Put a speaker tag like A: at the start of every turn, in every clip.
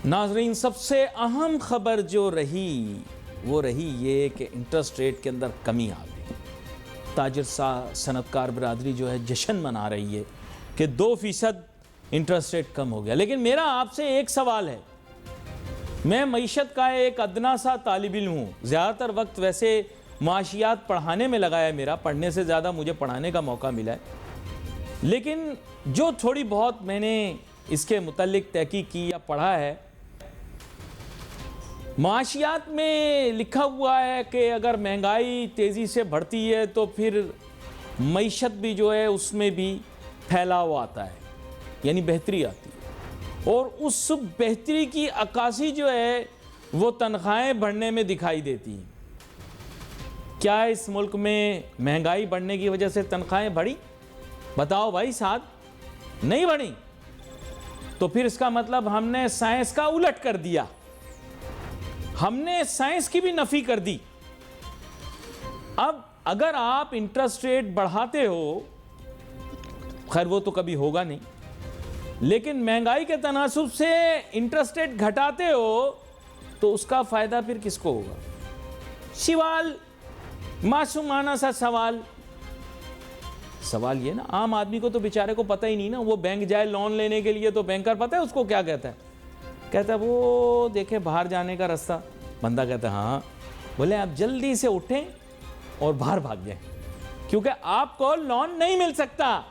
A: नाज़रीन, सबसे अहम खबर जो रही वो रही ये कि इंटरेस्ट रेट के अंदर कमी आ गई। ताजिर सनतकार बरादरी जो है जश्न मना रही है कि 2% इंटरेस्ट रेट कम हो गया। लेकिन मेरा आपसे एक सवाल है, मैं मईशत का एक अदना सा तालिब इल्म हूँ, ज़्यादातर वक्त वैसे माशियात पढ़ाने में लगा है मेरा, पढ़ने से ज़्यादा मुझे पढ़ाने का मौका मिला है। लेकिन जो थोड़ी बहुत मैंने इसके मुतल्लिक तहकीक की या पढ़ा है, माशियात में लिखा हुआ है कि अगर महंगाई तेज़ी से बढ़ती है तो फिर मईशत भी जो है उसमें भी फैलाव आता है, यानी बेहतरी आती है, और उस बेहतरी की अक्कासी जो है वो तनख्वाहें बढ़ने में दिखाई देती हैं। क्या इस मुल्क में महंगाई बढ़ने की वजह से तनख्वाहें बढ़ी? बताओ भाई साहब, नहीं बढ़ी। तो फिर इसका मतलब हमने साइंस का उलट कर दिया, हमने साइंस की भी नफी कर दी। अब अगर आप इंटरेस्ट रेट बढ़ाते हो, खैर वो तो कभी होगा नहीं, लेकिन महंगाई के तनासुब से इंटरेस्ट रेट घटाते हो तो उसका फायदा फिर किसको होगा? सवाल मासूमाना सा सवाल ये ना, आम आदमी को तो बेचारे को पता ही नहीं ना। वो बैंक जाए लोन लेने के लिए तो बैंकर पता है उसको क्या कहता है? कहता है वो देखे बाहर जाने का रास्ता। बंदा कहता है हाँ। बोले आप जल्दी से उठें और बाहर भाग जाएं, क्योंकि आपको लोन नहीं मिल सकता।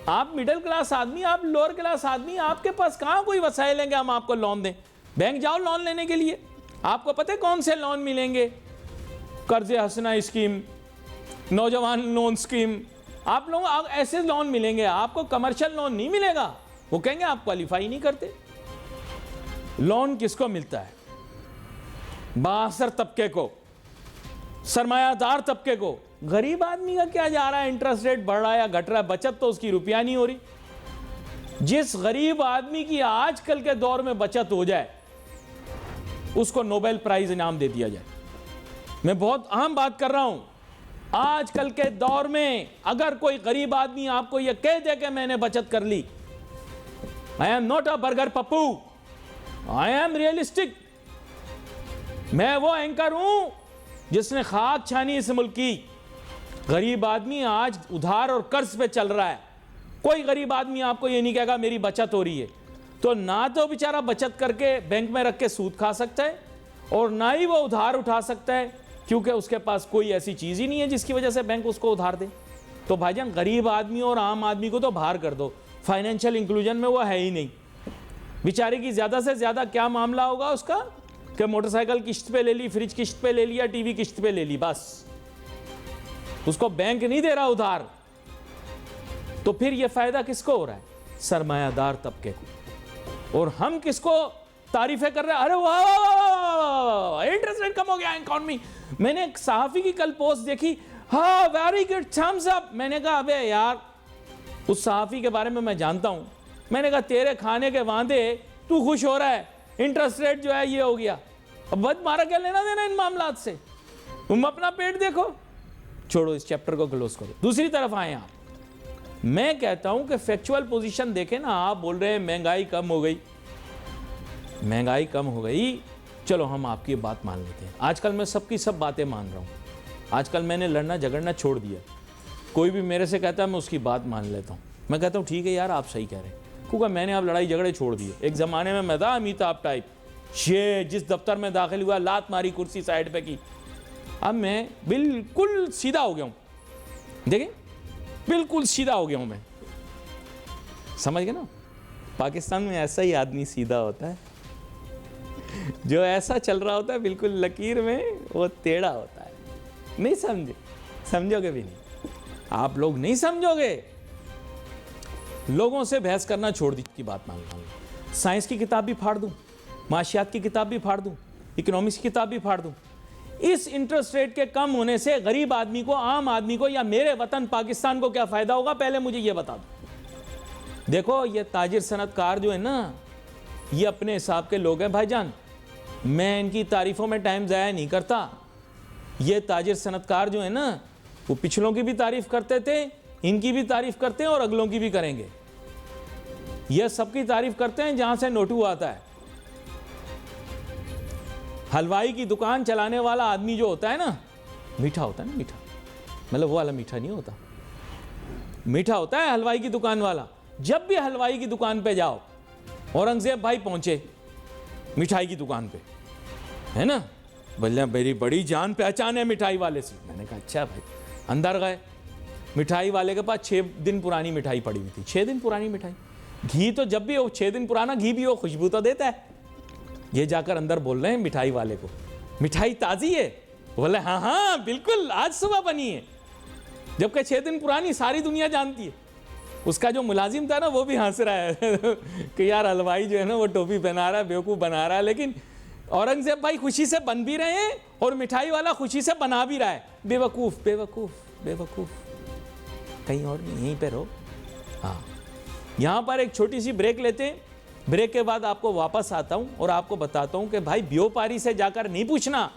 A: आप मिडिल क्लास आदमी, आप लोअर क्लास आदमी, आपके पास कहाँ कोई वसाइल लेंगे हम आपको लोन दें? बैंक जाओ लोन लेने के लिए, आपको पता है कौन से लोन मिलेंगे? कर्ज़े हसना स्कीम, नौजवान लोन स्कीम, आप लोग ऐसे लोन मिलेंगे, आपको कमर्शियल लोन नहीं मिलेगा। वो कहेंगे आप क्वालिफाई नहीं करते। लोन किसको मिलता है? बाअसर तबके को, सरमायादार तबके को। गरीब आदमी का क्या जा रहा है? इंटरेस्ट रेट बढ़ रहा है या घट रहा है, बचत तो उसकी रुपया नहीं हो रही। जिस गरीब आदमी की आजकल के दौर में बचत हो जाए उसको नोबेल प्राइज इनाम दे दिया जाए। मैं बहुत अहम बात कर रहा हूं। आजकल के दौर में अगर कोई गरीब आदमी आपको यह कह दे कि मैंने बचत कर ली, I am not a burger Pappu, I am realistic. मैं वो एंकर हूं जिसने खाक छानी इस मुल्क की। गरीब आदमी आज उधार और कर्ज पे चल रहा है। कोई गरीब आदमी आपको ये नहीं कहेगा मेरी बचत हो रही है। तो ना तो बेचारा बचत करके बैंक में रख के सूद खा सकता है, और ना ही वो उधार उठा सकता है, क्योंकि उसके पास कोई ऐसी चीज़ ही नहीं है जिसकी वजह से बैंक उसको उधार दे। तो भाईजान, गरीब आदमी और आम आदमी को तो बाहर कर दो, फाइनेंशियल इंक्लूजन में वो है ही नहीं। बेचारे की ज़्यादा से ज़्यादा क्या मामला होगा उसका कि मोटरसाइकिल किश्त पे ले ली, फ्रिज किश्त पे ले लिया, टीवी किश्त पे ले ली, बस। उसको बैंक नहीं दे रहा उधार। तो फिर ये फायदा किसको हो रहा है? सरमायादार तबके को। और हम किसको तारीफें कर रहे हैं? अरे वाह, इंटरेस्ट रेट कम हो गया इकोनॉमी। मैंने एक सहाफी की कल पोस्ट देखी, हाँ वेरी गुड थम्स अप। मैंने कहा अबे यार, उस सहाफी के बारे में मैं जानता हूं। मैंने कहा तेरे खाने के वादे तू खुश हो रहा है, इंटरेस्ट रेट जो है ये हो गया। अब बद मारा क्या लेना देना इन मामलात से? तुम अपना पेट देखो, छोड़ो इस चैप्टर को, क्लोज करो, दूसरी तरफ आए आप। मैं कहता हूं कि फैक्चुअल पोजीशन देखें ना। आप बोल रहे हैं महंगाई कम हो गई, महंगाई कम हो गई, चलो हम आपकी बात मान लेते हैं। आजकल मैं सबकी सब बातें मान रहा हूँ। आजकल मैंने लड़ना झगड़ना छोड़ दिया। कोई भी मेरे से कहता है मैं उसकी बात मान लेता हूँ। मैं कहता हूँ ठीक है यार, आप सही कह रहे हैं, क्योंकि मैंने अब लड़ाई झगड़े छोड़ दिए। एक ज़माने में मैं था अमिताभ टाइप, ये जिस दफ्तर में दाखिल हुआ लात मारी, कुर्सी साइड पे की। अब मैं बिल्कुल सीधा हो गया हूँ। देखें, बिल्कुल सीधा हो गया हूँ मैं। समझ गए ना? पाकिस्तान में ऐसा ही आदमी सीधा होता है, जो ऐसा चल रहा होता है बिल्कुल लकीर में, वो टेढ़ा होता है। नहीं समझे? समझोगे भी नहीं, आप लोग नहीं समझोगे। लोगों से बहस करना छोड़ दी की बात मान लो। साइंस की किताब भी फाड़ दूं, माशियात की किताब भी फाड़ दूं, इकोनॉमिक्स की किताब भी फाड़ दूं। इस इंटरेस्ट रेट के कम होने से गरीब आदमी को, आम आदमी को, या मेरे वतन पाकिस्तान को क्या फायदा होगा? पहले मुझे ये बता दो। देखो, ये ताजिर सनतकार जो है ना, ये अपने हिसाब के लोग हैं भाईजान। मैं इनकी तारीफ़ों में टाइम ज़ाया नहीं करता। ये ताजिर सनतकार जो है ना, वो पिछलों की भी तारीफ़ करते थे, इनकी भी तारीफ़ करते हैं और अगलों की भी करेंगे। ये सबकी तारीफ़ करते हैं जहाँ से नोटू आता है। हलवाई की दुकान चलाने वाला आदमी जो होता है ना, मीठा होता है ना, मीठा, मतलब वो वाला मीठा नहीं होता, मीठा होता है हलवाई की दुकान वाला। जब भी हलवाई की दुकान पे जाओ, औरंगजेब भाई पहुंचे मिठाई की दुकान पे, है ना, बोले मेरी बड़ी जान पहचान है मिठाई वाले से। मैंने कहा अच्छा भाई। अंदर गए, मिठाई वाले के पास 6 दिन पुरानी मिठाई पड़ी हुई थी। 6 दिन पुरानी मिठाई, घी तो जब भी हो 6 दिन पुराना घी भी हो, खुशबू तो देता है। ये जाकर अंदर बोल रहे हैं मिठाई वाले को, मिठाई ताजी है? बोले हाँ हाँ बिल्कुल, आज सुबह बनी है। जबकि 6 दिन पुरानी सारी दुनिया जानती है। उसका जो मुलाजिम था ना, वो भी हंस रहा है कि यार हलवाई जो है ना वो टोपी पहना रहा है, बेवकूफ़ बना रहा है। लेकिन औरंगजेब भाई खुशी से बन भी रहे हैं और मिठाई वाला खुशी से बना भी रहा है। बेवकूफ़ बेवकूफ़ बेवकूफ़, कहीं और नहीं, यहीं पे रहो। हाँ, यहाँ पर एक छोटी सी ब्रेक लेते हैं। ब्रेक के बाद आपको वापस आता हूँ और आपको बताता हूँ कि भाई व्यापारी से जाकर नहीं पूछना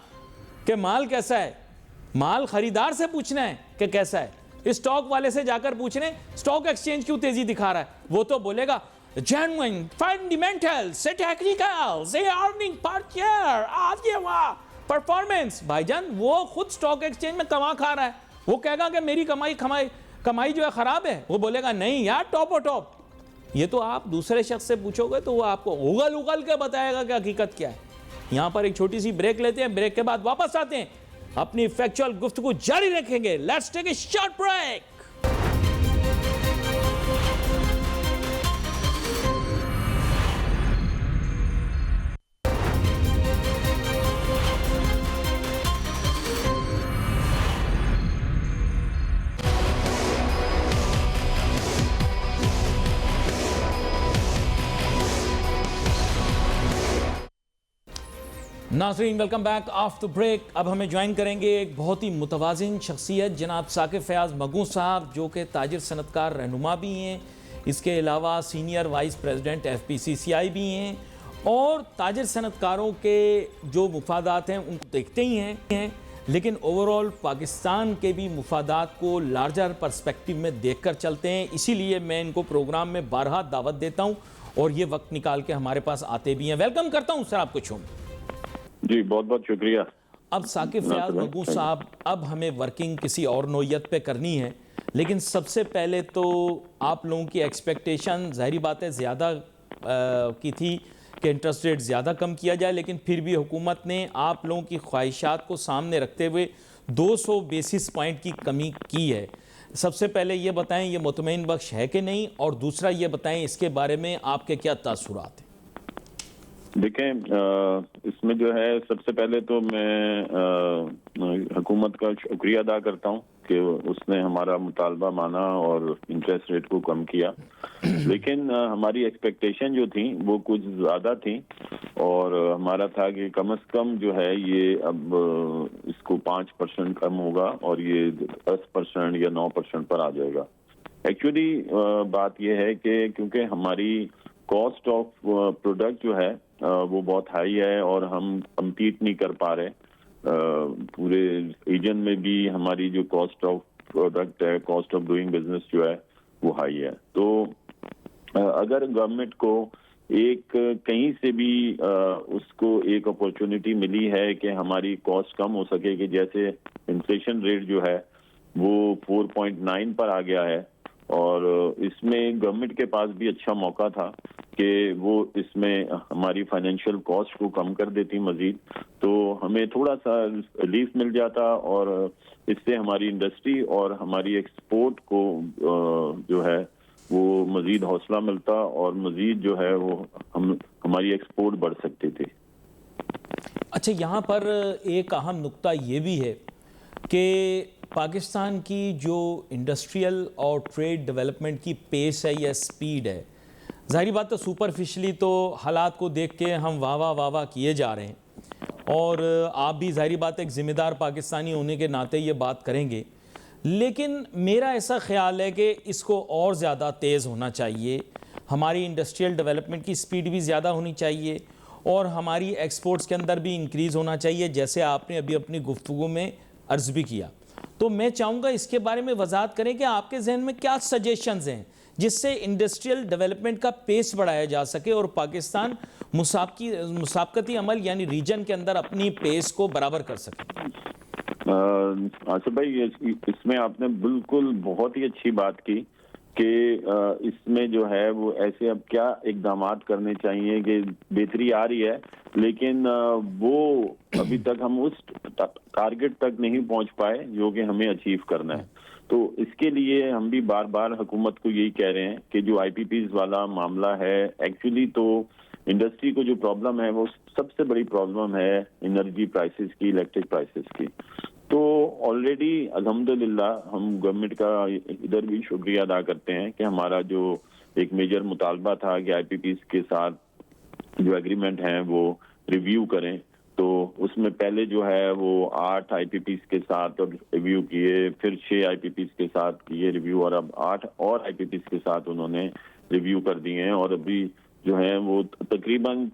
A: कि माल कैसा है, माल खरीदार से पूछना है कि कैसा है। स्टॉक वाले से जाकर पूछने स्टॉक एक्सचेंज क्यों तेजी दिखा रहा है, वो तो बोलेगा genuine fundamentals, technicals, earning per share, आज ये वाह परफॉर्मेंस। भाईजान वो खुद स्टॉक एक्सचेंज में कमा खा रहा है, वो कहेगा कि मेरी कमाई जो है खराब है, वो बोलेगा नहीं यार टॉप टॉप। ये तो आप दूसरे शख्स से पूछोगे तो वो आपको उगल उगल के बताएगा कि हकीकत क्या है। यहां पर एक छोटी सी ब्रेक लेते हैं, ब्रेक के बाद वापस आते हैं, अपनी फैक्चुअल गुफ्तगू जारी रखेंगे। Let's take a short break. नाज़रीन वेलकम बैक आफ्टर ब्रेक। अब हमें ज्वाइन करेंगे एक बहुत ही मुतवाज़िन शख्सियत जनाब साकिब फयाज़ मगू साहब, जो कि ताजिर सनतकार रहनुमा भी हैं, इसके अलावा सीनियर वाइस प्रेसिडेंट FPCCI भी हैं और ताजिर सनतकारों के जो मुफादात हैं उनको देखते ही हैं, लेकिन ओवरऑल पाकिस्तान के भी मुफादात को लार्जर पर्सपेक्टिव में देख कर चलते हैं। इसीलिए मैं इनको प्रोग्राम में बारहा दावत देता हूँ और ये वक्त निकाल के हमारे पास आते भी हैं। वेलकम करता हूँ सर आपको शो में।
B: जी बहुत बहुत शुक्रिया।
A: अब साकिब फयाज़ मगू साहब, अब हमें वर्किंग किसी और नोयत पे करनी है, लेकिन सबसे पहले तो आप लोगों की एक्सपेक्टेशन ज़ाहिरी बात है ज़्यादा की थी कि इंटरेस्ट रेट ज़्यादा कम किया जाए, लेकिन फिर भी हुकूमत ने आप लोगों की ख्वाहिशात को सामने रखते हुए 200 बेसिस पॉइंट की कमी की है। सबसे पहले ये बताएं ये मुतमईन बख्श है कि नहीं, और दूसरा ये बताएं इसके बारे में आपके क्या तासुरात हैं।
B: देखें, इसमें जो है सबसे पहले तो मैं हुकूमत का शुक्रिया अदा करता हूं कि उसने हमारा मुतालबा माना और इंटरेस्ट रेट को कम किया, लेकिन हमारी एक्सपेक्टेशन जो थी वो कुछ ज़्यादा थी और हमारा था कि कम से कम जो है ये अब इसको 5% कम होगा और ये 10% या 9% पर आ जाएगा। एक्चुअली बात ये है कि क्योंकि हमारी कॉस्ट ऑफ प्रोडक्ट जो है वो बहुत हाई है और हम कम्पीट नहीं कर पा रहे। पूरे रीजन में भी हमारी जो कॉस्ट ऑफ प्रोडक्ट है, कॉस्ट ऑफ डूइंग बिजनेस जो है वो हाई है। तो अगर गवर्नमेंट को एक कहीं से भी उसको एक अपॉर्चुनिटी मिली है कि हमारी कॉस्ट कम हो सके, कि जैसे इन्फ्लेशन रेट जो है वो 4.9 पर आ गया है और इसमें गवर्नमेंट के पास भी अच्छा मौका था कि वो इसमें हमारी फाइनेंशियल कॉस्ट को कम कर देती मजीद, तो हमें थोड़ा सा रिलीफ मिल जाता और इससे हमारी इंडस्ट्री और हमारी एक्सपोर्ट को जो है वो मजीद हौसला मिलता और मजीद जो है वो हमारी एक्सपोर्ट बढ़ सकती थी।
A: अच्छा, यहाँ पर एक अहम नुक्ता ये भी है कि पाकिस्तान की जो इंडस्ट्रियल और ट्रेड डेवलपमेंट की पेस है या स्पीड है, ज़ाहिरी बात तो सुपरफिशली तो हालात को देख के हम वाह वाह किए जा रहे हैं और आप भी ज़ाहिरी बात एक ज़िम्मेदार पाकिस्तानी होने के नाते ये बात करेंगे, लेकिन मेरा ऐसा ख्याल है कि इसको और ज़्यादा तेज़ होना चाहिए। हमारी इंडस्ट्रियल डेवलपमेंट की स्पीड भी ज़्यादा होनी चाहिए और हमारी एक्सपोर्ट्स के अंदर भी इंक्रीज़ होना चाहिए, जैसे आपने अभी अपनी गुफ्तगू में अर्ज़ भी किया। तो मैं चाहूँगा इसके बारे में वजाहत करें कि आपके जहन में क्या सजेशंस हैं, जिससे इंडस्ट्रियल डेवलपमेंट का पेस बढ़ाया जा सके और पाकिस्तान मुसाबकती अमल यानी रीजन के अंदर अपनी पेस को बराबर कर सके?
B: आसिफ भाई, इसमें आपने बिल्कुल बहुत ही अच्छी बात की कि इसमें जो है वो ऐसे अब क्या इकदामात करने चाहिए कि बेहतरी आ रही है, लेकिन वो अभी तक हम उस टारगेट तक नहीं पहुंच पाए जो कि हमें अचीव करना है। तो इसके लिए हम भी बार बार हुकूमत को यही कह रहे हैं कि जो आईपीपीज वाला मामला है, एक्चुअली तो इंडस्ट्री को जो प्रॉब्लम है वो सबसे बड़ी प्रॉब्लम है एनर्जी प्राइसेस की, इलेक्ट्रिक प्राइसेस की। तो ऑलरेडी अल्हम्दुलिल्लाह हम गवर्नमेंट का इधर भी शुक्रिया अदा करते हैं कि हमारा जो एक मेजर मुतालबा था कि आईपीपीज के साथ जो एग्रीमेंट हैं वो रिव्यू करें, तो उसमें पहले जो है वो 8 आईपीपीज के साथ रिव्यू किए, फिर 6 आईपीपीज के साथ किए रिव्यू, और अब 8 और आईपीपीज के साथ उन्होंने रिव्यू कर दिए हैं, और अभी जो है वो तकरीबन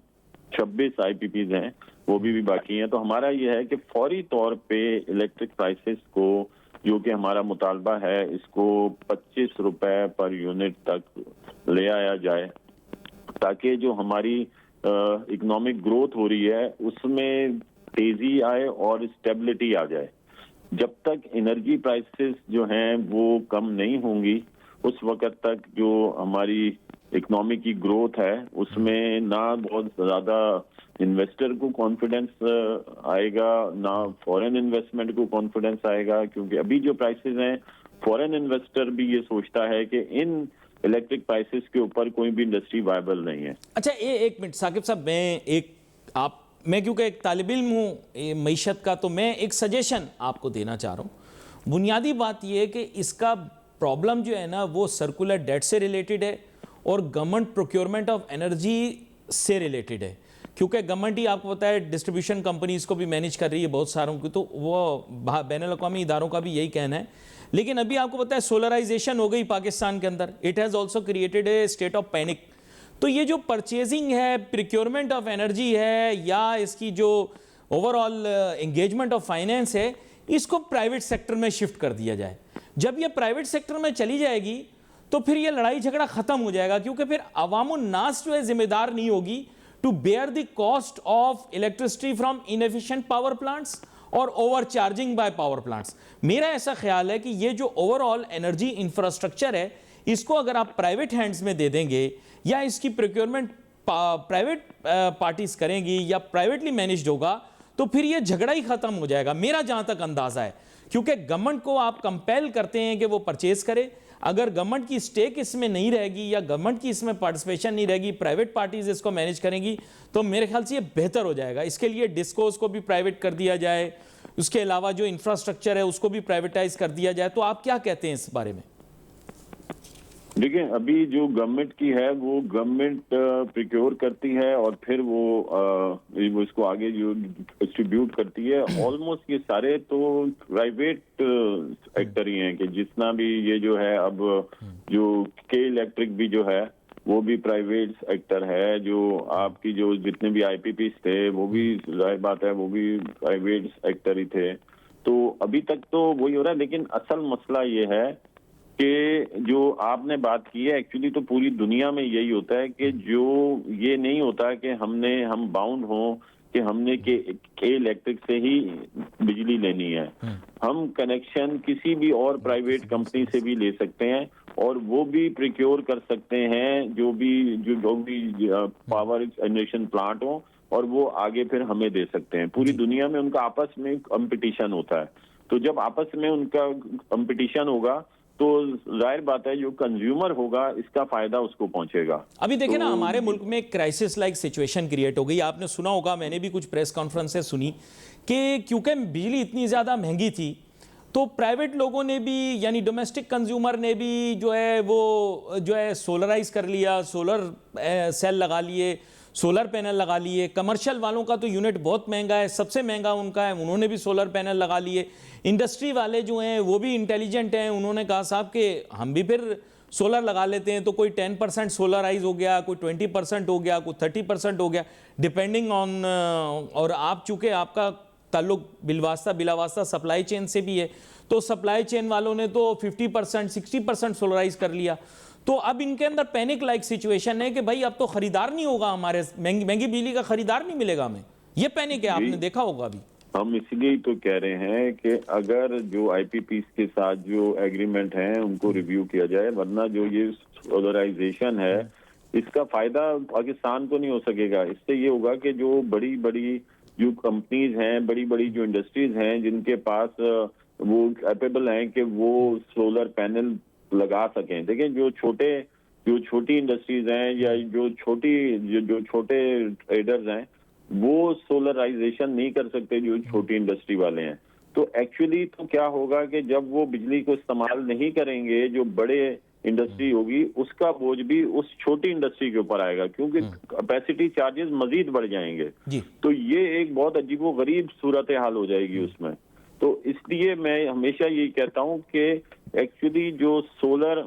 B: 26 आईपीपीज हैं, वो भी बाकी हैं। तो हमारा ये है कि फौरी तौर पे इलेक्ट्रिक प्राइसेस को, जो कि हमारा मुतालबा है, इसको 25 रुपए पर यूनिट तक ले आया जाए, ताकि जो हमारी इकोनॉमिक ग्रोथ हो रही है उसमें तेजी आए और स्टेबिलिटी आ जाए। जब तक एनर्जी प्राइसेस जो हैं वो कम नहीं होंगी, उस वक्त तक जो हमारी इकोनॉमी की ग्रोथ है उसमें ना बहुत ज्यादा इन्वेस्टर को कॉन्फिडेंस आएगा, ना फॉरेन इन्वेस्टमेंट को कॉन्फिडेंस आएगा, क्योंकि अभी जो प्राइसेस हैं फॉरेन इन्वेस्टर भी ये सोचता है कि इन इलेक्ट्रिक प्राइसेस के ऊपर कोई भी इंडस्ट्री वायबल नहीं है।
A: अच्छा, एक मिनट साकिब साहब, मैं क्योंकि एक तालिब इल्म हूँ मईशत का, तो मैं एक सजेशन आपको देना चाह रहा हूँ। बुनियादी बात यह है कि इसका प्रॉब्लम जो है ना वो सर्कुलर डेट से रिलेटेड है और गवर्नमेंट प्रोक्योरमेंट ऑफ एनर्जी से रिलेटेड है, क्योंकि गवर्नमेंट ही आपको पता है डिस्ट्रीब्यूशन कंपनीज को भी मैनेज कर रही है बहुत सारों की, तो वो बैनुल-अक़वामी इदारों का भी यही कहना है। लेकिन अभी आपको पता है सोलराइजेशन हो गई पाकिस्तान के अंदर, it has also created a state of panic. तो ये जो परचेजिंग है, प्रिक्योरमेंट ऑफ एनर्जी है, या इसकी जो ओवरऑल एंगेजमेंट ऑफ फाइनेंस है, इसको प्राइवेट सेक्टर में शिफ्ट कर दिया जाए। जब ये प्राइवेट सेक्टर में चली जाएगी तो फिर ये लड़ाई झगड़ा खत्म हो जाएगा, क्योंकि फिर अवामुन नास जो है जिम्मेदार नहीं होगी to bear the cost of electricity from inefficient power plants और over charging by power plants. मेरा ऐसा ख्याल है कि ये जो ओवरऑल एनर्जी इंफ्रास्ट्रक्चर है, इसको अगर आप प्राइवेट हैंड्स में दे देंगे या इसकी प्रोक्योरमेंट प्राइवेट पार्टीज करेंगी या प्राइवेटली मैनेज्ड होगा, तो फिर ये झगड़ा ही खत्म हो जाएगा, मेरा जहां तक अंदाजा है। क्योंकि गवर्नमेंट को आप कंपेल करते हैं कि वो परचेज करे, अगर गवर्नमेंट की स्टेक इसमें नहीं रहेगी या गवर्नमेंट की इसमें पार्टिसिपेशन नहीं रहेगी, प्राइवेट पार्टीज इसको मैनेज करेंगी, तो मेरे ख्याल से ये बेहतर हो जाएगा। इसके लिए डिस्कोस को भी प्राइवेट कर दिया जाए, उसके अलावा जो इंफ्रास्ट्रक्चर है उसको भी प्राइवेटाइज कर दिया जाए। तो आप क्या कहते हैं इस बारे में?
B: देखिए, अभी जो गवर्नमेंट की है वो गवर्नमेंट प्रिक्योर करती है और फिर वो इसको आगे जो डिस्ट्रीब्यूट करती है। ऑलमोस्ट ये सारे तो प्राइवेट एक्टर ही हैं, कि जितना भी ये जो है अब जो के इलेक्ट्रिक भी जो है वो भी प्राइवेट एक्टर है, जो आपकी जो जितने भी आईपीपीज थे वो भी जाहिर बात है वो भी प्राइवेट एक्टर ही थे। तो अभी तक तो वही हो रहा है, लेकिन असल मसला ये है कि जो आपने बात की है, एक्चुअली तो पूरी दुनिया में यही होता है कि जो ये नहीं होता कि हम बाउंड हों कि हमने के इलेक्ट्रिक से ही बिजली लेनी है। हम कनेक्शन किसी भी और प्राइवेट कंपनी से भी ले सकते हैं और वो भी प्रिक्योर कर सकते हैं जो भी पावर जनरेशन प्लांट हो, और वो आगे फिर हमें दे सकते हैं। पूरी दुनिया में उनका आपस में कंपटीशन होता है। तो जब आपस में उनका कंपटीशन होगा तो जाहिर बात है जो कंज्यूमर होगा इसका फायदा उसको पहुंचेगा।
A: अभी देखिए ना, हमारे मुल्क में क्राइसिस लाइक सिचुएशन क्रिएट हो गई। आपने सुना होगा, मैंने भी कुछ प्रेस कॉन्फ्रेंसेस सुनी कि क्योंकि बिजली इतनी ज्यादा महंगी थी तो प्राइवेट लोगों ने भी यानी डोमेस्टिक कंज्यूमर ने भी जो है सोलराइज कर लिया, सोलर सेल लगा लिए, सोलर पैनल लगा लिए। कमर्शियल वालों का तो यूनिट बहुत महंगा है, सबसे महंगा उनका है, उन्होंने भी सोलर पैनल लगा लिए। इंडस्ट्री वाले जो हैं वो भी इंटेलिजेंट हैं, उन्होंने कहा साहब कि हम भी फिर सोलर लगा लेते हैं। तो कोई 10% सोलराइज हो गया, कोई 20% हो गया, कोई 30% हो गया, डिपेंडिंग ऑन। और आप चूंकि आपका ताल्लुक बिलावास्ता सप्लाई चेन से भी है, तो सप्लाई चेन वालों ने तो 50% 60% सोलराइज कर लिया। तो अब इनके अंदर पैनिक लाइक सिचुएशन है कि भाई अब तो खरीदार नहीं होगा, हमारे महंगी बिजली का खरीदार नहीं मिलेगा हमें। ये पैनिक है, आपने देखा होगा अभी।
B: हम इसलिए तो कह रहे हैं कि अगर जो आईपीपीस के साथ जो एग्रीमेंट हैं उनको रिव्यू किया जाए, वरना जो ये सोलराइजेशन है इसका फायदा पाकिस्तान को नहीं हो सकेगा। इससे ये होगा कि जो बड़ी बड़ी जो कंपनीज हैं, बड़ी बड़ी जो इंडस्ट्रीज हैं जिनके पास वो कैपेबल हैं कि वो सोलर पैनल लगा सकें। देखिए जो छोटी इंडस्ट्रीज हैं या जो छोटे ट्रेडर्स हैं वो सोलराइजेशन नहीं कर सकते जो छोटी इंडस्ट्री वाले हैं। तो एक्चुअली तो क्या होगा कि जब वो बिजली को इस्तेमाल नहीं करेंगे, जो बड़े इंडस्ट्री होगी उसका बोझ भी उस छोटी इंडस्ट्री के ऊपर आएगा, क्योंकि कैपेसिटी चार्जेस मजीद बढ़ जाएंगे। तो ये एक बहुत अजीबोगरीब सूरत हाल हो जाएगी उसमें। तो इसलिए मैं हमेशा यही कहता हूं कि एक्चुअली जो सोलर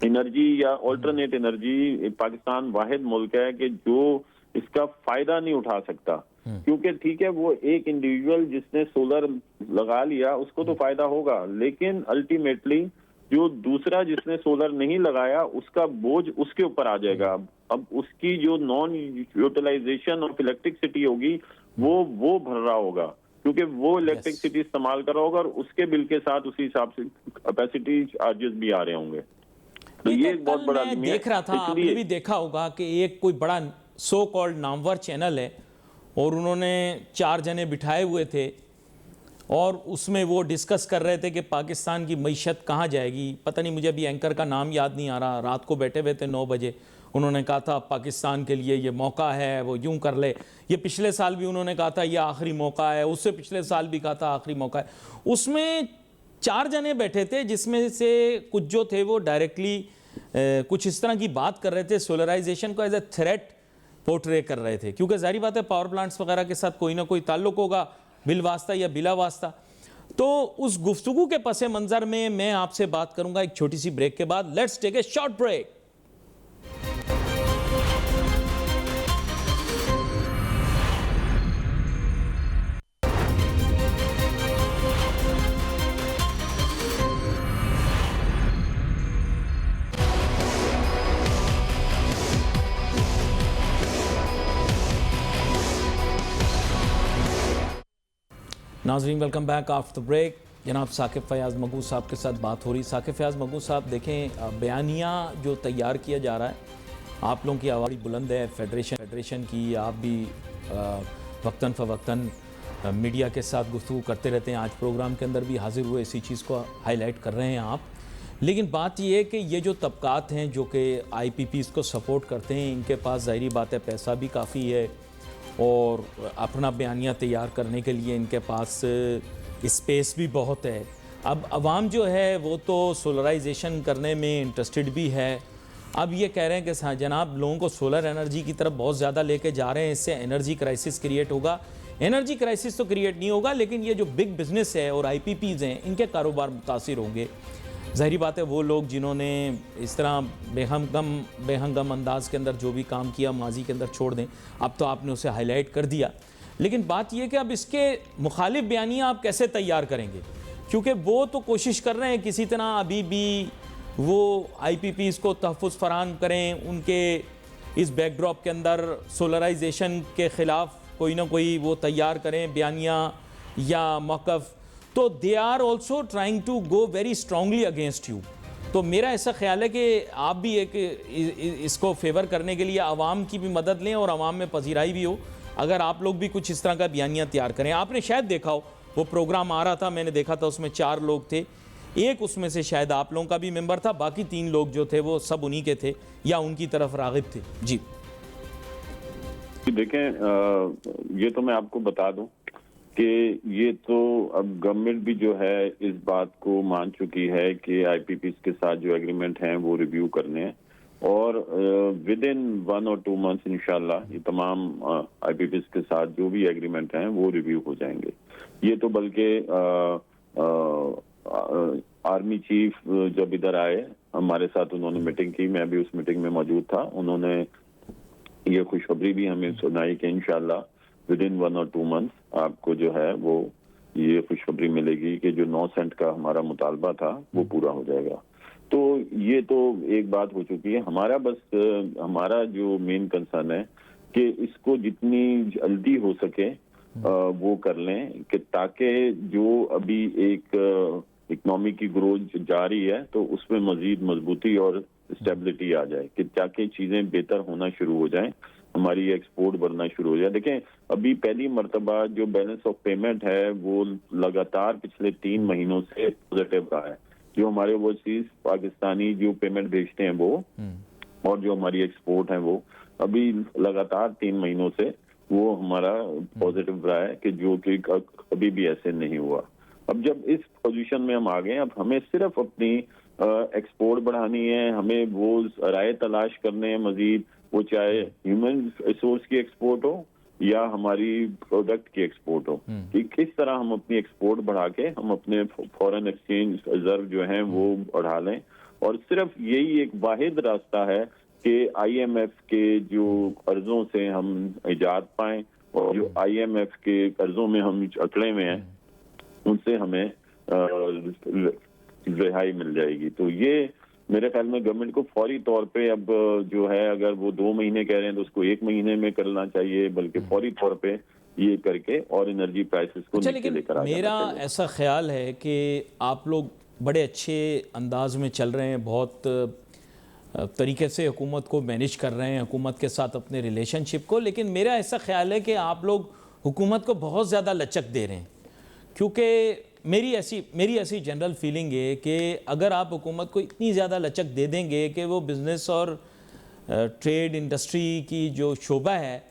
B: एनर्जी या ऑल्टरनेट एनर्जी, पाकिस्तान वाहिद मुल्क है कि जो इसका फायदा नहीं उठा सकता। क्योंकि ठीक है वो एक इंडिविजुअल जिसने सोलर लगा लिया उसको तो फायदा होगा, लेकिन अल्टीमेटली जो दूसरा जिसने सोलर नहीं लगाया उसका बोझ उसके ऊपर आ जाएगा। अब उसकी जो नॉन यूटिलाइजेशन ऑफ इलेक्ट्रिसिटी होगी वो भर रहा होगा, क्योंकि वो इलेक्ट्रिसिटी इस्तेमाल कर रहा होगा और उसके बिल के साथ उसी हिसाब से कैपेसिटी चार्जेस भी आ रहे होंगे। तो ये एक बहुत बड़ा
A: देख रहा था, आपने भी देखा होगा कि एक कोई बड़ा सो कॉल्ड नामवर चैनल है और उन्होंने 4 जने बिठाए हुए थे और उसमें वो डिस्कस कर रहे थे कि पाकिस्तान की मईशत कहाँ जाएगी। पता नहीं, मुझे अभी एंकर का नाम याद नहीं आ रहा। रात को बैठे हुए थे 9 बजे, उन्होंने कहा था पाकिस्तान के लिए ये मौका है, वो यूं कर ले। ये पिछले साल भी उन्होंने कहा था ये आखिरी मौका है, उससे पिछले साल भी कहा था आखिरी मौका है। उसमें 4 जने बैठे थे जिसमें से कुछ जो थे वो डायरेक्टली कुछ इस तरह की बात कर रहे थे, सोलराइजेशन को एज ए थ्रेट पोर्ट्रे कर रहे थे, क्योंकि जाहिर बात है पावर प्लांट्स वगैरह के साथ कोई ना कोई ताल्लुक होगा, बिल वास्ता या बिला वास्ता। तो उस गुफ्तगू के पसे मंजर में मैं आपसे बात करूंगा एक छोटी सी ब्रेक के बाद। Let's take a short break. नाज़रीन welcome back after the break. जनाब साकिब फयाज़ मगू साहब के साथ बात हो रही। साकिब फयाज़ मगू साहब, देखें बयानिया जो तैयार किया जा रहा है, आप लोगों की आवाज़ बुलंद है फेडरेशन की, आप भी वक्तन फ़वक्तन मीडिया के साथ गुफ्तगू करते रहते हैं। आज प्रोग्राम के अंदर भी हाजिर हुए, इसी चीज़ को हाईलाइट कर रहे हैं आप। लेकिन बात यह है कि ये जो तबकात हैं जो कि IPPs को सपोर्ट करते हैं, इनके पास ज़ाहिरी बात है पैसा भी काफ़ी है और अपना बयानिया तैयार करने के लिए इनके पास स्पेस भी बहुत है। अब अवाम जो है वो तो सोलराइजेशन करने में इंटरेस्टेड भी है। अब ये कह रहे हैं कि जनाब लोगों को सोलर एनर्जी की तरफ बहुत ज़्यादा लेके जा रहे हैं, इससे एनर्जी क्राइसिस क्रिएट होगा। एनर्जी क्राइसिस तो क्रिएट नहीं होगा, लेकिन ये जो बिग बिजनेस है और IPPs हैं इनके कारोबार मुतासिर होंगे। ज़ाहिरी बात है वो लोग जिन्होंने इस तरह बेहंगम अंदाज के अंदर जो भी काम किया माजी के अंदर छोड़ दें, अब तो आपने उसे हाईलाइट कर दिया। लेकिन बात यह कि अब इसके मुखालिफ बयानियाँ आप कैसे तैयार करेंगे, क्योंकि वो तो कोशिश कर रहे हैं किसी तरह अभी भी वो IPPs को तहफ़्फ़ुज़ फराहम करें, उनके इस बैकड्रॉप के अंदर सोलराइजेशन के ख़िलाफ़ कोई ना कोई वो तैयार करें बयानियाँ या मौक़िफ़। तो they are also trying to go very strongly against you. तो मेरा ऐसा ख्याल है कि आप भी एक इसको फेवर करने के लिए आवाम की भी मदद लें और आवाम में पजीराई भी हो, अगर आप लोग भी कुछ इस तरह का बयानिया तैयार करें। आपने शायद देखा हो वो प्रोग्राम आ रहा था, मैंने देखा था, उसमें 4 लोग थे, एक उसमें से शायद आप लोगों का भी मेंबर था, बाकी 3 लोग जो थे वो सब उन्हीं के थे या उनकी तरफ रागिब थे। जी
B: देखें, ये तो मैं आपको बता दूं कि ये तो अब गवर्नमेंट भी जो है इस बात को मान चुकी है कि IPPs के साथ जो एग्रीमेंट हैं वो रिव्यू करने हैं और विद इन 1 और 2 मंथ्स इंशाल्लाह ये तमाम IPPs के साथ जो भी एग्रीमेंट हैं वो रिव्यू हो जाएंगे। ये तो बल्कि आर्मी चीफ जब इधर आए हमारे साथ उन्होंने मीटिंग की, मैं भी उस मीटिंग में मौजूद था, उन्होंने ये खुशखबरी भी हमें सुनाई कि इंशाल्लाह विद इन 1 और 2 मंथ्स आपको जो है वो ये खुशखबरी मिलेगी कि जो 9 सेंट का हमारा मुतालबा था वो पूरा हो जाएगा। तो ये तो एक बात हो चुकी है। हमारा बस हमारा जो मेन कंसर्न है कि इसको जितनी जल्दी हो सके वो कर लें कि ताकि जो अभी एक इकोनॉमी की ग्रोथ जारी है तो उसमें मजीद मजबूती और स्टेबिलिटी आ जाए, कि ताकि चीजें बेहतर होना शुरू हो जाएं, हमारी एक्सपोर्ट बढ़ना शुरू हो जाए। देखें, अभी पहली मर्तबा जो बैलेंस ऑफ पेमेंट है वो लगातार पिछले 3 महीनों से पॉजिटिव रहा है। जो हमारे ओवरसीज पाकिस्तानी जो पेमेंट भेजते हैं वो और जो हमारी एक्सपोर्ट है वो अभी लगातार 3 महीनों से वो हमारा पॉजिटिव रहा है, कि जो कि कभी भी ऐसे नहीं हुआ। अब जब इस पोजीशन में हम आ गए, अब हमें सिर्फ अपनी एक्सपोर्ट बढ़ानी है, हमें वो राय तलाश करने हैं मजीद, वो चाहे ह्यूमन रिसोर्स की एक्सपोर्ट हो या हमारी प्रोडक्ट की एक्सपोर्ट हो, कि किस तरह हम अपनी एक्सपोर्ट बढ़ा के हम अपने फॉरेन एक्सचेंज रिजर्व जो हैं वो बढ़ा लें। और सिर्फ यही एक वाहिद रास्ता है कि IMF के जो कर्जों से हम निजात पाएं, और जो IMF के कर्जों में हम अकड़े में हैं उनसे हमें रिहाई मिल जाएगी। तो ये मेरे ख्याल में गवर्नमेंट को फौरी तौर पे अब जो है, अगर वो 2 महीने कह रहे हैं तो उसको 1 महीने में करना चाहिए, बल्कि फौरी तौर पे ये करके और एनर्जी प्राइसेस को नीचे लेकर आ जाना चाहिए।
A: मेरा ऐसा ख्याल है कि आप लोग बड़े अच्छे अंदाज में चल रहे हैं, बहुत तरीके से हुकूमत को मैनेज कर रहे हैं, हुकूमत के साथ अपने रिलेशनशिप को, लेकिन मेरा ऐसा ख्याल है कि आप लोग हुकूमत को बहुत ज़्यादा लचक दे रहे हैं। क्योंकि मेरी ऐसी जनरल फीलिंग है कि अगर आप हुकूमत को इतनी ज़्यादा लचक दे देंगे कि वो बिज़नेस और ट्रेड इंडस्ट्री की जो शोबा है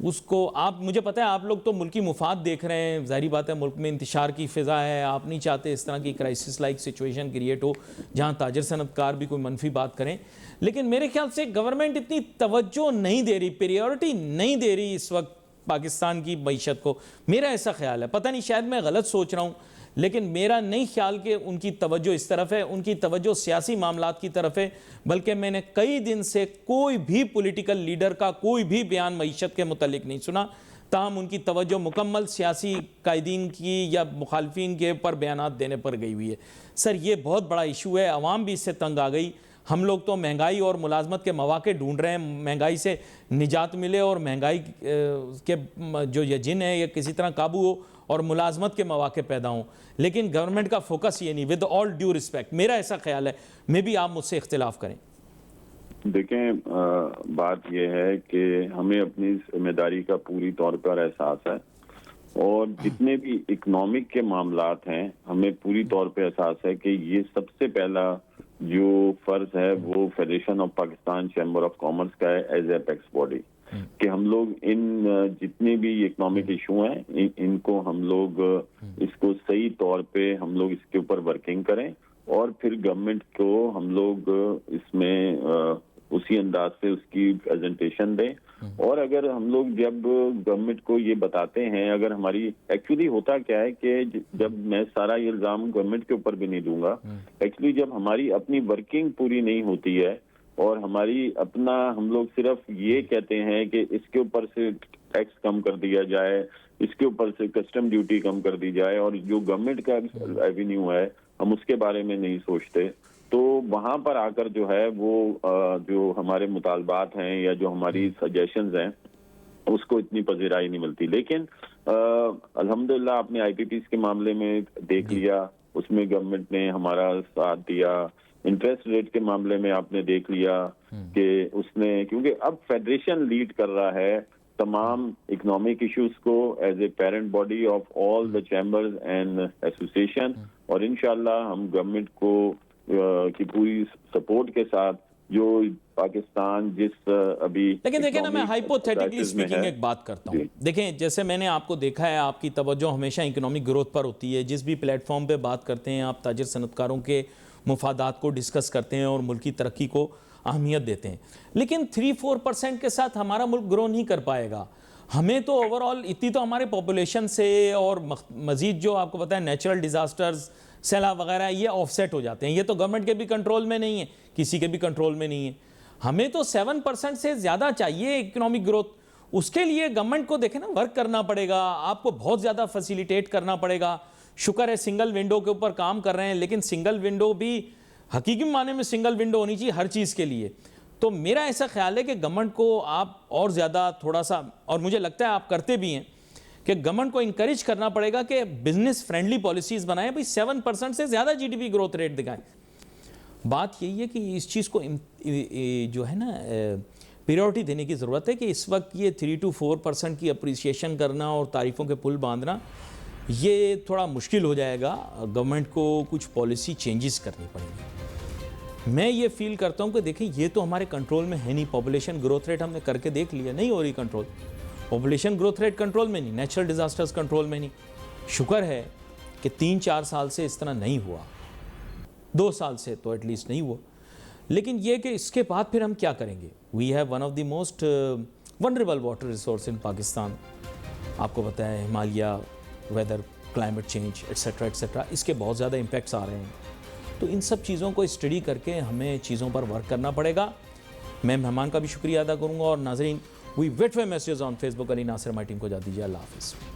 A: उसको आप, मुझे पता है आप लोग तो मुल्की मुफाद देख रहे हैं, ज़ाहिर बात है मुल्क में इंतशार की फ़िज़ा है, आप नहीं चाहते इस तरह की क्राइसिस लाइक सिचुएशन क्रिएट हो जहाँ ताजर सनतकार भी कोई मनफी बात करें। लेकिन मेरे ख्याल से गवर्नमेंट इतनी तवज्जो नहीं दे रही, प्रायोरिटी नहीं दे रही इस वक्त पाकिस्तान की मईशत को। मेरा ऐसा ख्याल है, पता नहीं शायद मैं गलत सोच रहा हूँ, लेकिन मेरा नहीं ख्याल कि उनकी तवज्जो इस तरफ है, उनकी तवज्जो सियासी मामलात की तरफ है। बल्कि मैंने कई दिन से कोई भी पॉलिटिकल लीडर का कोई भी बयान मईशत के मुतालिक नहीं सुना, ताहम उनकी तवज्जो मुकम्मल सियासी कायदीन की या मुखालफिन के ऊपर बयानात देने पर गई हुई है। सर, ये बहुत बड़ा इशू है, अवाम भी इससे तंग आ गई। हम लोग तो महंगाई और मुलाजमत के मौके ढूंढ रहे हैं, महंगाई से निजात मिले और महंगाई के जो यजिन है ये किसी तरह काबू हो और मुलाजमत के मौके पैदा हों, लेकिन गवर्नमेंट का फोकस ये नहीं। विद ऑल ड्यू रिस्पेक्ट, मेरा ऐसा ख्याल है, मे भी आप मुझसे इख्तिलाफ करें।
B: देखें, बात यह है कि हमें अपनी जिम्मेदारी का पूरी तौर पर एहसास है, और जितने भी इकोनॉमिक के मामलात हैं हमें पूरी तौर पे एहसास है कि ये सबसे पहला जो फर्ज है वो federation of Pakistan chamber of commerce का है एज एपेक्स बॉडी, कि हम लोग इन जितने भी इकोनॉमिक इशू हैं इनको हम लोग इसको सही तौर पे हम लोग इसके ऊपर वर्किंग करें, और फिर गवर्नमेंट को हम लोग इसमें उसी अंदाज से उसकी प्रेजेंटेशन दें। और अगर हम लोग जब गवर्नमेंट को ये बताते हैं, अगर हमारी एक्चुअली होता क्या है कि जब मैं सारा ये इल्जाम गवर्नमेंट के ऊपर भी नहीं दूंगा, एक्चुअली जब हमारी अपनी वर्किंग पूरी नहीं होती है और हमारी अपना हम लोग सिर्फ ये कहते हैं कि इसके ऊपर से टैक्स कम कर दिया जाए, इसके ऊपर से कस्टम ड्यूटी कम कर दी जाए, और जो गवर्नमेंट का रेवेन्यू है हम उसके बारे में नहीं सोचते, तो वहां पर आकर जो है वो जो हमारे मुतालबात हैं या जो हमारी सजेशंस हैं उसको इतनी पजीराई नहीं मिलती। लेकिन अल्हम्दुलिल्लाह आपने IPPs के मामले में देख लिया, उसमें गवर्नमेंट ने हमारा साथ दिया। इंटरेस्ट रेट के मामले में आपने देख लिया कि उसने, क्योंकि अब फेडरेशन लीड कर रहा है तमाम इकोनॉमिक इश्यूज को as a parent body of all the chambers and association, और इंशाल्लाह हम गवर्नमेंट को की पूरी सपोर्ट के साथ जो पाकिस्तान जिस अभी,
A: लेकिन देखें ना, मैं हाइपोथेटिकली स्पीकिंग एक बात करता हूँ। देखें, जैसे मैंने आपको देखा है, आपकी तवज्जो हमेशा इकोनॉमिक ग्रोथ पर होती है। जिस भी प्लेटफॉर्म पे बात करते हैं आप ताजिर सनतकारों के मुफादात को डिस्कस करते हैं और मुल्की तरक्की को अहमियत देते हैं, लेकिन 3-4% के साथ हमारा मुल्क ग्रो नहीं कर पाएगा। हमें तो ओवरऑल इतनी तो हमारे पॉपुलेशन से और मज़ीद जो आपको पता है नेचुरल डिज़ास्टर्स, सैलाब वगैरह, ये ऑफसेट हो जाते हैं। ये तो गवर्नमेंट के भी कंट्रोल में नहीं है, किसी के भी कंट्रोल में नहीं है। हमें तो 7% से ज़्यादा चाहिए इकोनॉमिक ग्रोथ। उसके लिए गवर्नमेंट को देखें ना, वर्क करना पड़ेगा, आपको बहुत ज़्यादा फैसिलिटेट करना पड़ेगा। शुक्र है सिंगल विंडो के ऊपर काम कर रहे हैं, लेकिन सिंगल विंडो भी हकीकी माने में सिंगल विंडो होनी चाहिए हर चीज़ के लिए। तो मेरा ऐसा ख्याल है कि गवर्नमेंट को आप और ज़्यादा थोड़ा सा, और मुझे लगता है आप करते भी हैं, कि गवर्नमेंट को इंकरेज करना पड़ेगा कि बिजनेस फ्रेंडली पॉलिसीज़ बनाएं। भाई 7% से ज़्यादा जीडीपी ग्रोथ रेट दिखाएं। बात यही है कि इस चीज़ को जो है ना प्रायोरिटी देने की ज़रूरत है कि इस वक्त ये 3 to 4% की अप्रिसिएशन करना और तारीफ़ों के पुल बांधना ये थोड़ा मुश्किल हो जाएगा। गवर्नमेंट को कुछ पॉलिसी चेंजेस करनी पड़ेंगी। मैं ये फील करता हूँ कि देखिए ये तो हमारे कंट्रोल में है नहीं। पॉपुलेशन ग्रोथ रेट हमने करके देख लिया, नहीं हो रही control. Population growth rate control में नहीं, नेचुरल डिज़ास्टर्स कंट्रोल में नहीं। शुक्र है कि 3-4 साल से इस तरह नहीं हुआ, 2 साल से तो एटलीस्ट नहीं हुआ। लेकिन ये कि इसके बाद फिर हम क्या करेंगे। We have one of the most vulnerable water resource in Pakistan. आपको पता है Himalaya, weather, climate change etcetera etcetera, इसके बहुत ज़्यादा इम्पैक्ट्स आ रहे हैं। तो इन सब चीज़ों को स्टडी करके हमें चीज़ों पर वर्क करना पड़ेगा। मैं मेहमान का भी शुक्रिया अदा करूँगा। और नाज़रीन, we wait for message on Facebook. Ali Nasir, my team को जा दीजिए। अल्लाह हाफ़िज़।